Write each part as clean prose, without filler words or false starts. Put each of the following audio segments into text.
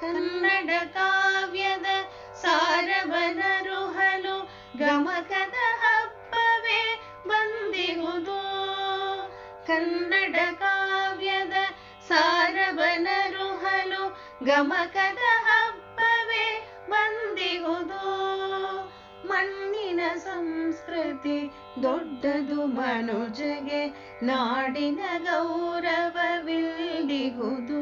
ಕನ್ನಡ ಕಾವ್ಯದ ಸಾರವನರುಹಲು ಗಮಕದ ಹಬ್ಬವೇ ಬಂದಿಹುದು. ಕನ್ನಡ ಕಾವ್ಯದ ಸಾರವನರುಹಲು ಗಮಕದ ಹಬ್ಬವೇ ಬಂದಿಹುದು. ಮಣ್ಣಿನ ಸಂಸ್ಕೃತಿ ದೊಡ್ಡದು ಮನುಜಗೆ, ನಾಡಿನ ಗೌರವವಿಲ್ಲಿಹುದು.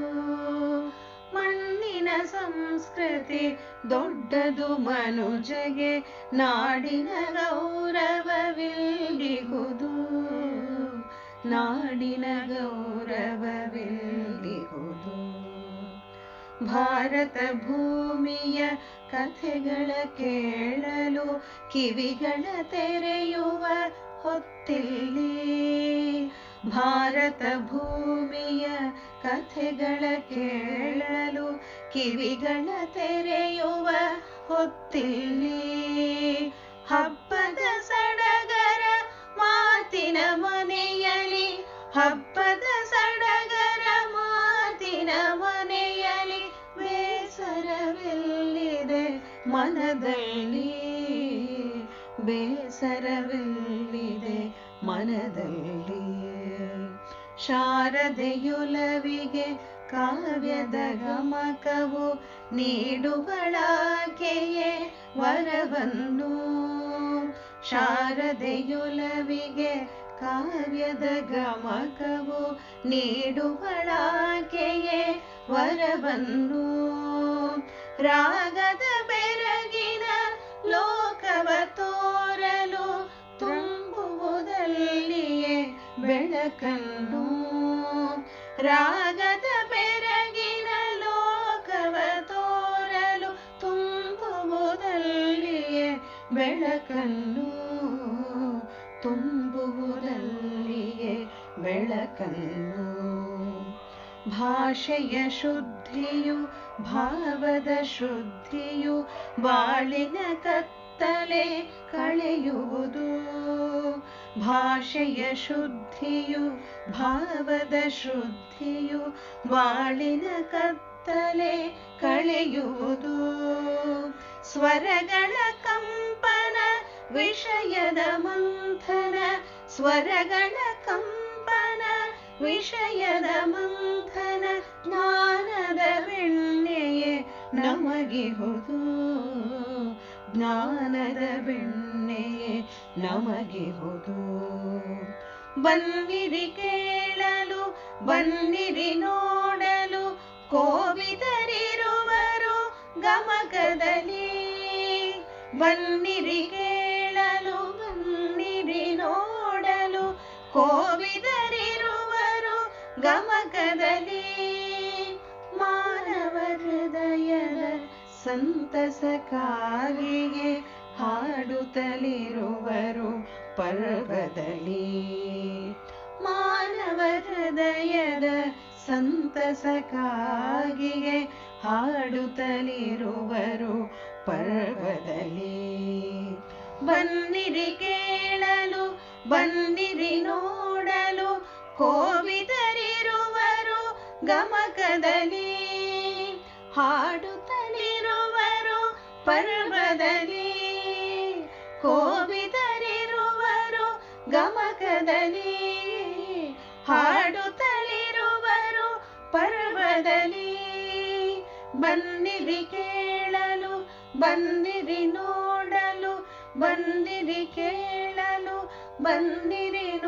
ಮಣ್ಣಿನ ಸಂಸ್ಕೃತಿ ದೊಡ್ಡದು ಮನುಜಗೆ, ನಾಡಿನ ಗೌರವವಿಲ್ಲಿಹುದು. ನಾಡಿನ ಗೌರವವಿಲ್ಲಿಹುದು. ಭಾರತ ಭೂಮಿಯ ಕಥೆಗಳ ಕೇಳಲು ಕಿವಿಗಳ ತೆರೆಯುವ ಹೊತ್ತಿಲ್ಲಿ. ಭಾರತ ಭೂಮಿಯ ಕಥೆಗಳ ಕೇಳಲು ಕಿವಿಗಳ ತೆರೆಯುವ ಹೊತ್ತಿಲ್ಲಿ. ಹಬ್ಬದ ಸಡಗರ ಮಾತಿನ ಮನೆಯಲ್ಲಿ, ಹಬ್ಬದ ಸಡಗರ ಮಾತಿನ ಮನೆಯಲ್ಲಿ, ಬೇಸರವೆಲ್ಲಿದೆ ಮನದಲ್ಲಿ, ಬೇಸರವೆಲ್ಲಿದೆ ಮನದಲ್ಲಿ. ಶಾರದೆಯುಲವಿಗೆ ಕಾವ್ಯದ ಗಮಕವು ನೀಡುವಳಾಕೆಯೇ ವರವನ್ನು. ಶಾರದೆಯುಲವಿಗೆ ಕಾವ್ಯದ ಗಮಕವು ನೀಡುವಳಾಕೆಯೇ ವರವನ್ನು. ರಾಗದ ಬೆರಗಿನ ಲೋಕವ ತೋರಲು ತುಂಬುವುದಲ್ಲಿಯೇ ಬೆಳಕನ್ನು. ರಾಗದ ಬೆರಗಿನ ಲೋಕವ ತೋರಲು ತುಂಬುವುದಲ್ಲಿಯೇ ಬೆಳಕನ್ನು. ತುಂಬುವುದಲ್ಲಿಯೇ ಬೆಳಕನ್ನು. ಭಾಷೆಯ ಶುದ್ಧಿಯು ಭಾವದ ಶುದ್ಧಿಯು ಬಾಳಿನ ಕತ್ತಲೆ ಕಳೆಯುವುದು. ಭಾಷೆಯ ಶುದ್ಧಿಯು ಭಾವದ ಶುದ್ಧಿಯು ಬಾಳಿನ ಕತ್ತಲೆ ಕಳೆಯುವುದು. ಸ್ವರಗಳ ಕಂಪನ ವಿಷಯದ ಮಂಥನ, ಸ್ವರಗಳ ಕಂಪನ ವಿಷಯದ ಮಂಥನ, ಜ್ಞಾನದ ಬೆಣ್ಣೆಯೇ ನಮಗಿಹುದು. ಜ್ಞಾನದ ಬೆಣ್ಣೆಯೇ ನಮಗಿಹುದು. ಬನ್ನಿರಿ ಕೇಳಲು ಬನ್ನಿರಿ ನೋಡಲು ಕೋವಿದರಿರುವರು ಗಮಕದಲ್ಲಿ. ಬನ್ನಿರಿ ಕೇಳಲು ಬನ್ನಿರಿ ನೋಡಲು ಕೋವಿದರಿರುವರು ಗಮಕದಲ್ಲಿ. ಮಾನವ ಹೃದಯದ ಸಂತಸಕ್ಕಾಗಿಯೇ ಹಾಡುತ್ತಲಿರುವರು ಪರ್ವದಲ್ಲಿ. ಮಾನವ ಹೃದಯದ ಸಂತಸಕ್ಕಾಗಿಯೇ ಹಾಡುತ್ತಲಿರುವರು ಪರ್ವದಲ್ಲಿ. ಬನ್ನಿರಿ ಕೇಳಲು ಬನ್ನಿರಿ ನೋಡಲು ಕೋವಿದರಿರುವರು ಗಮಕದಲ್ಲಿ. ಹಾಡುತ್ತಲಿರುವರು ಪರ್ವದಲ್ಲಿ. ಕೋವಿದರಿರುವರು ಗಮಕದಲ್ಲಿ. ಹಾಡುತ್ತಲಿರುವರು ಪರ್ವದಲ್ಲಿ. ಬನ್ನಿರಿ ಕೇಳಲು ಬನ್ನಿರಿ ನೋಡಲು, ಬನ್ನಿರಿ ಕೇಳಲು ಬನ್ನಿರಿ